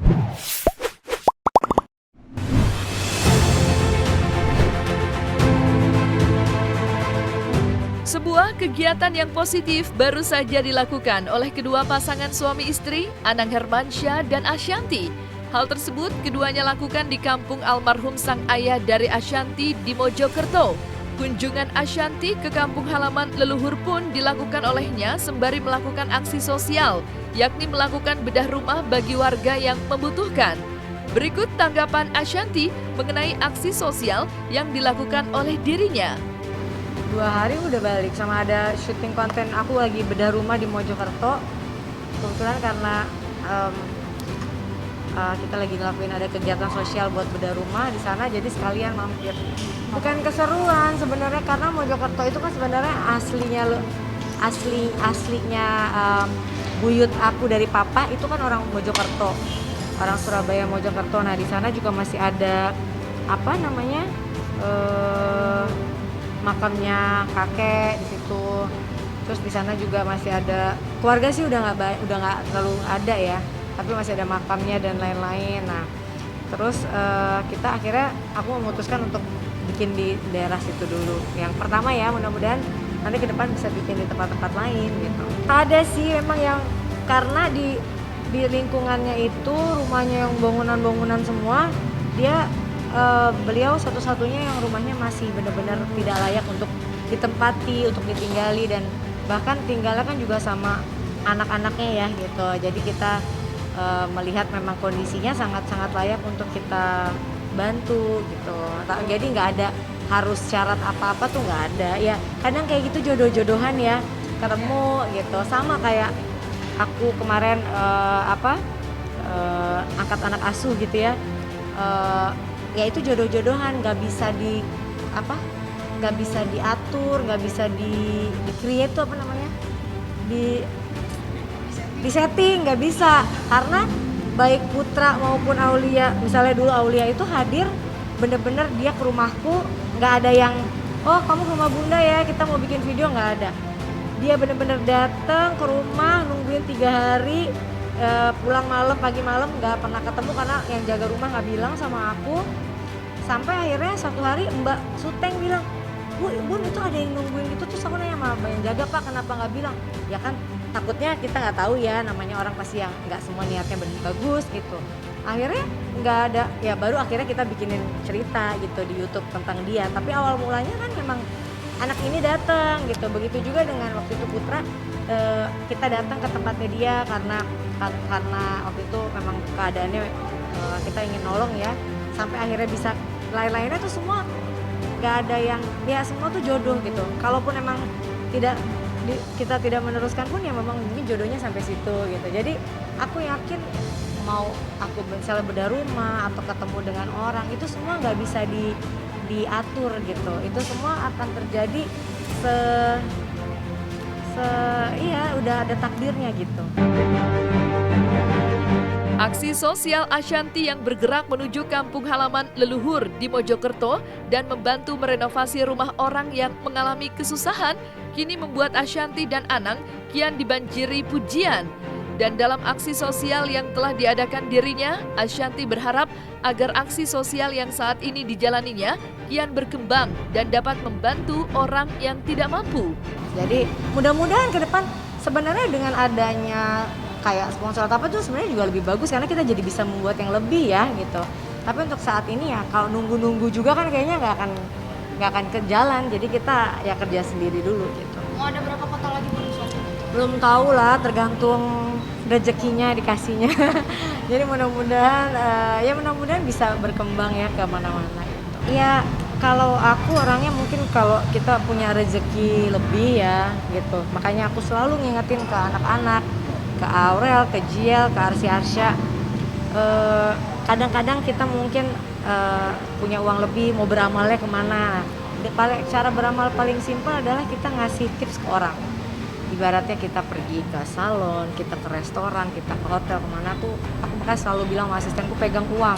Sebuah kegiatan yang positif baru saja dilakukan oleh kedua pasangan suami istri, Anang Hermansyah dan Ashanti. Hal tersebut keduanya lakukan di kampung almarhum sang ayah dari Ashanti di Mojokerto. Kunjungan Ashanti ke kampung halaman leluhur pun dilakukan olehnya sembari melakukan aksi sosial, yakni melakukan bedah rumah bagi warga yang membutuhkan. Berikut tanggapan Ashanti mengenai aksi sosial yang dilakukan oleh dirinya. 2 hari udah balik, sama ada syuting konten aku lagi bedah rumah di Mojokerto. Kebetulan karena kita lagi ngelakuin ada kegiatan sosial buat bedah rumah di sana, jadi sekalian mampir. Bukan keseruan sebenarnya, karena Mojokerto itu kan sebenarnya aslinya buyut aku dari papa itu kan orang Mojokerto, orang Surabaya Mojokerto. Nah di sana juga masih ada apa namanya makamnya kakek di situ. Terus di sana juga masih ada keluarga sih udah nggak terlalu ada ya, tapi masih ada makamnya dan lain-lain. Nah terus kita akhirnya aku memutuskan untuk bikin di daerah situ dulu. Yang pertama ya, mudah-mudahan nanti ke depan bisa bikin di tempat-tempat lain gitu. Ada sih memang yang karena di lingkungannya itu rumahnya yang bangunan-bangunan semua, dia beliau satu-satunya yang rumahnya masih benar-benar tidak layak untuk ditempati, untuk ditinggali, dan bahkan tinggalnya kan juga sama anak-anaknya ya gitu. Jadi kita melihat memang kondisinya sangat-sangat layak untuk kita bantu gitu. Jadi nggak ada harus syarat apa-apa tuh, nggak ada ya. Kadang kayak gitu jodoh-jodohan ya, ketemu gitu. Sama kayak aku kemarin angkat anak asuh gitu ya. Ya itu jodoh-jodohan, nggak bisa diatur, nggak bisa di create tuh apa namanya, di setting, nggak bisa. Karena baik Putra maupun Aulia, misalnya dulu Aulia itu hadir bener-bener dia ke rumahku, nggak ada yang oh kamu ke rumah bunda ya kita mau bikin video, nggak ada. Dia bener-bener datang ke rumah, nungguin 3 hari, pulang malam, pagi malam, nggak pernah ketemu karena yang jaga rumah nggak bilang sama aku. Sampai akhirnya satu hari Mbak Suteng bilang, Bun itu ada yang nungguin gitu. Terus aku nanya sama Mbak yang jaga, Pak kenapa nggak bilang? Ya kan takutnya kita nggak tahu ya, namanya orang pasti yang nggak semua niatnya bagus gitu. Akhirnya nggak ada, ya baru akhirnya kita bikinin cerita gitu di YouTube tentang dia. Tapi awal mulanya kan memang anak ini datang gitu. Begitu juga dengan waktu itu Putra, kita datang ke tempatnya dia karena waktu itu memang keadaannya kita ingin nolong ya. Sampai akhirnya bisa, lain-lainnya tuh semua nggak ada yang, ya semua tuh jodoh gitu. Kalaupun emang kita tidak meneruskan pun ya memang ini jodohnya sampai situ gitu. Jadi aku yakin mau aku misalnya bedah rumah atau ketemu dengan orang, itu semua nggak bisa diatur gitu. Itu semua akan terjadi iya udah ada takdirnya gitu. Aksi sosial Ashanti yang bergerak menuju kampung halaman leluhur di Mojokerto dan membantu merenovasi rumah orang yang mengalami kesusahan kini membuat Ashanti dan Anang kian dibanjiri pujian. Dan dalam aksi sosial yang telah diadakan dirinya, Ashanti berharap agar aksi sosial yang saat ini dijalaninya kian berkembang dan dapat membantu orang yang tidak mampu. Jadi mudah-mudahan ke depan sebenarnya dengan adanya kayak sponsor atau apa tuh sebenarnya juga lebih bagus, karena kita jadi bisa membuat yang lebih ya gitu. Tapi untuk saat ini ya kalau nunggu-nunggu juga kan kayaknya nggak akan ke jalan. Jadi kita ya kerja sendiri dulu gitu. Mau ada berapa foto lagi Bun? Belum tahu lah, tergantung rezekinya dikasihnya. Jadi mudah-mudahan bisa berkembang ya ke mana-mana gitu. Ya kalau aku orangnya mungkin kalau kita punya rezeki lebih ya gitu. Makanya aku selalu ngingetin ke anak-anak, ke Aurel, ke Jiel, ke Arsya. Kadang-kadang kita mungkin punya uang lebih, mau beramalnya kemana. Cara beramal paling simpel adalah kita ngasih tips ke orang. Ibaratnya kita pergi ke salon, kita ke restoran, kita ke hotel, kemana tuh aku makanya selalu bilang sama asistenku, pegang uang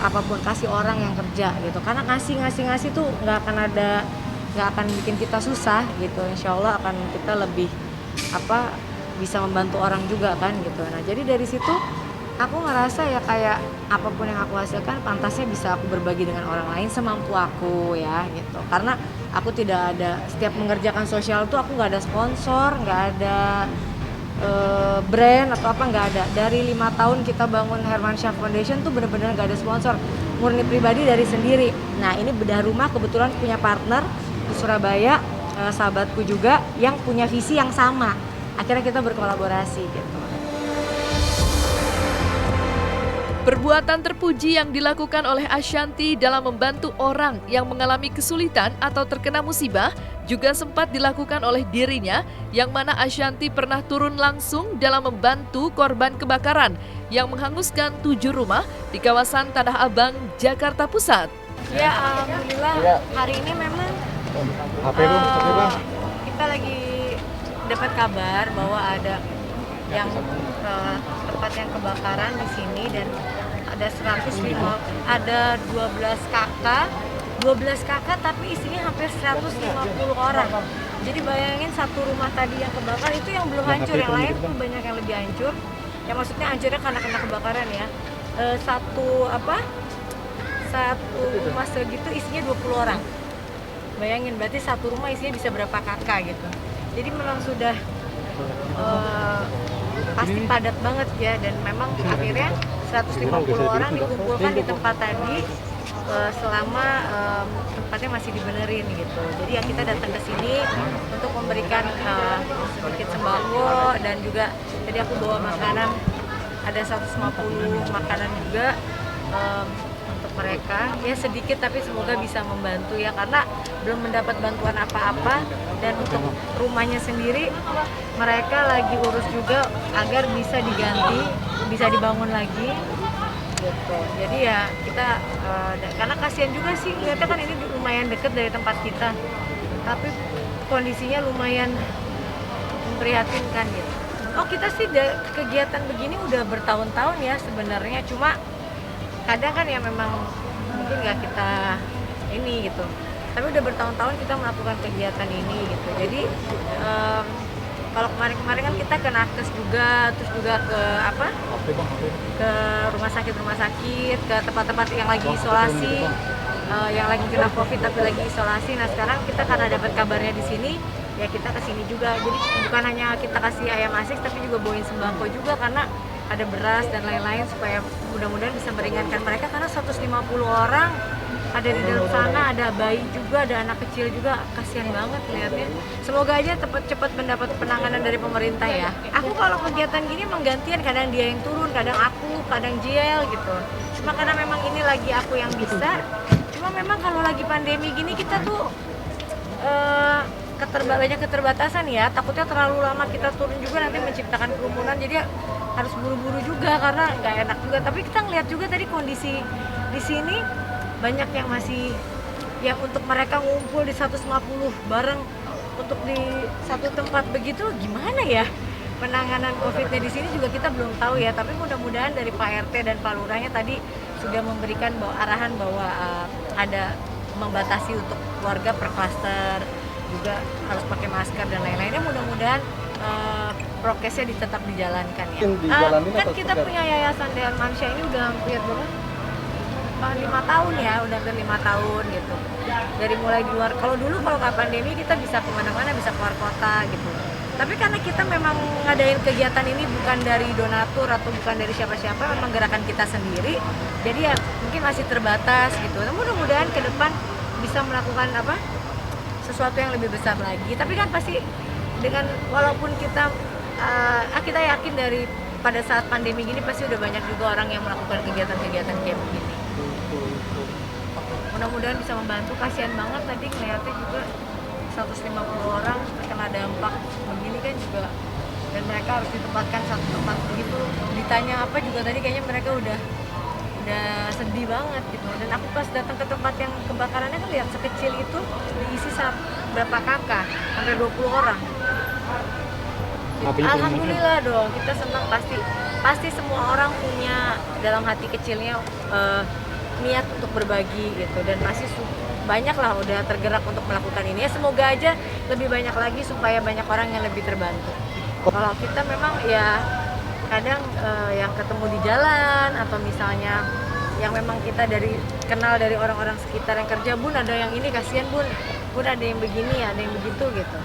apapun, kasih orang yang kerja gitu. Karena ngasih tuh nggak akan bikin kita susah gitu. Insya Allah akan kita lebih bisa membantu orang juga kan gitu. Nah jadi dari situ aku ngerasa ya kayak apapun yang aku hasilkan pantasnya bisa aku berbagi dengan orang lain semampu aku ya gitu. Karena aku tidak ada, setiap mengerjakan sosial tuh aku nggak ada sponsor, nggak ada brand atau apa, nggak ada. Dari 5 tahun kita bangun Hermansyah Foundation tuh bener-bener nggak ada sponsor, murni pribadi dari sendiri. Nah ini bedah rumah kebetulan punya partner di Surabaya, sahabatku juga yang punya visi yang sama, akhirnya kita berkolaborasi gitu. Perbuatan terpuji yang dilakukan oleh Ashanty dalam membantu orang yang mengalami kesulitan atau terkena musibah juga sempat dilakukan oleh dirinya, yang mana Ashanty pernah turun langsung dalam membantu korban kebakaran yang menghanguskan 7 rumah di kawasan Tanah Abang, Jakarta Pusat. Ya alhamdulillah hari ini memang kita lagi dapat kabar bahwa ada yang tempat yang kebakaran di sini dan ada 12 kakak tapi isinya hampir 150 orang. Jadi bayangin satu rumah tadi yang kebakar itu yang belum hancur, yang lain tuh banyak yang lebih hancur. Ya maksudnya hancurnya karena kena kebakaran ya. Satu rumah segitu isinya 20 orang. Bayangin berarti satu rumah isinya bisa berapa kakak gitu. Jadi memang sudah pasti padat banget ya, dan memang akhirnya 150 orang dikumpulkan di tempat tadi selama tempatnya masih dibenerin gitu. Jadi ya kita datang ke sini untuk memberikan sedikit sembako, dan juga tadi aku bawa makanan, ada 150 makanan juga untuk mereka. Ya sedikit tapi semoga bisa membantu ya, karena belum mendapat bantuan apa-apa. Dan untuk rumahnya sendiri mereka lagi urus juga agar bisa diganti, bisa dibangun lagi gitu. Jadi ya kita karena kasihan juga sih, lihatnya kan ini lumayan deket dari tempat kita, tapi kondisinya lumayan memprihatinkan gitu. Oh kita sih kegiatan begini udah bertahun-tahun ya sebenarnya, cuma kadang kan ya memang mungkin nggak kita ini gitu, tapi udah bertahun-tahun kita melakukan kegiatan ini gitu. Jadi kalau kemarin-kemarin kan kita ke nakes juga, terus juga ke ke rumah sakit, ke tempat-tempat yang lagi isolasi, yang lagi kena COVID tapi lagi isolasi. Nah sekarang kita karena dapat kabarnya di sini, ya kita ke sini juga. Jadi bukan hanya kita kasih ayam asik, tapi juga bawain sembako juga, karena ada beras dan lain-lain supaya mudah-mudahan bisa meringankan mereka, karena 150 orang ada di dalam sana, ada bayi juga, ada anak kecil juga, kasihan banget lihatnya. Semoga aja cepat mendapat penanganan dari pemerintah ya. Aku kalau kegiatan gini menggantian, kadang dia yang turun, kadang aku, kadang JL gitu. Cuma karena memang ini lagi aku yang bisa. Cuma memang kalau lagi pandemi gini kita tuh banyak keterbatasan ya. Takutnya terlalu lama kita turun juga nanti menciptakan kerumunan. Jadi harus buru-buru juga karena nggak enak juga. Tapi kita ngeliat juga tadi kondisi di sini banyak yang masih, yang untuk mereka ngumpul di 150 bareng untuk di satu tempat begitu, gimana ya penanganan COVID-nya di sini juga kita belum tahu ya. Tapi mudah-mudahan dari Pak RT dan Pak Lurahnya tadi sudah memberikan arahan bahwa ada membatasi untuk keluarga per klaster, juga harus pakai masker dan lain-lainnya. Mudah-mudahan prokesnya tetap dijalankan ya. Kan kita punya yayasan Hermansyah ini udah hampir 5 tahun ya, udah hampir 5 tahun gitu. Dari mulai di luar, kalau dulu kalau nggak pandemi kita bisa kemana-mana, bisa keluar kota gitu. Tapi karena kita memang ngadain kegiatan ini bukan dari donatur atau bukan dari siapa-siapa, memang gerakan kita sendiri. Jadi ya mungkin masih terbatas gitu. Nah, mudah-mudahan ke depan bisa melakukan sesuatu yang lebih besar lagi. Tapi kan pasti dengan walaupun kita yakin dari pada saat pandemi gini pasti udah banyak juga orang yang melakukan kegiatan-kegiatan kayak begini. Mudah-mudahan bisa membantu. Kasihan banget tadi ngeliatnya juga 150 orang terkena dampak begini kan juga, dan mereka harus ditempatkan satu tempat begitu. Ditanya apa juga tadi kayaknya mereka udah sedih banget gitu. Dan aku pas datang ke tempat yang kebakarannya kan lihat sekecil itu diisi berapa kakak, hampir 20 orang. Alhamdulillah dong, kita senang. Pasti semua orang punya dalam hati kecilnya niat untuk berbagi gitu, dan pasti banyak lah udah tergerak untuk melakukan ini ya. Semoga aja lebih banyak lagi supaya banyak orang yang lebih terbantu. Kalau kita memang ya kadang yang ketemu di jalan atau misalnya yang memang kita kenal dari orang-orang sekitar yang kerja, Bun ada yang ini kasihan Bun ada yang begini ada yang begitu gitu.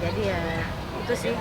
Jadi ya itu sih.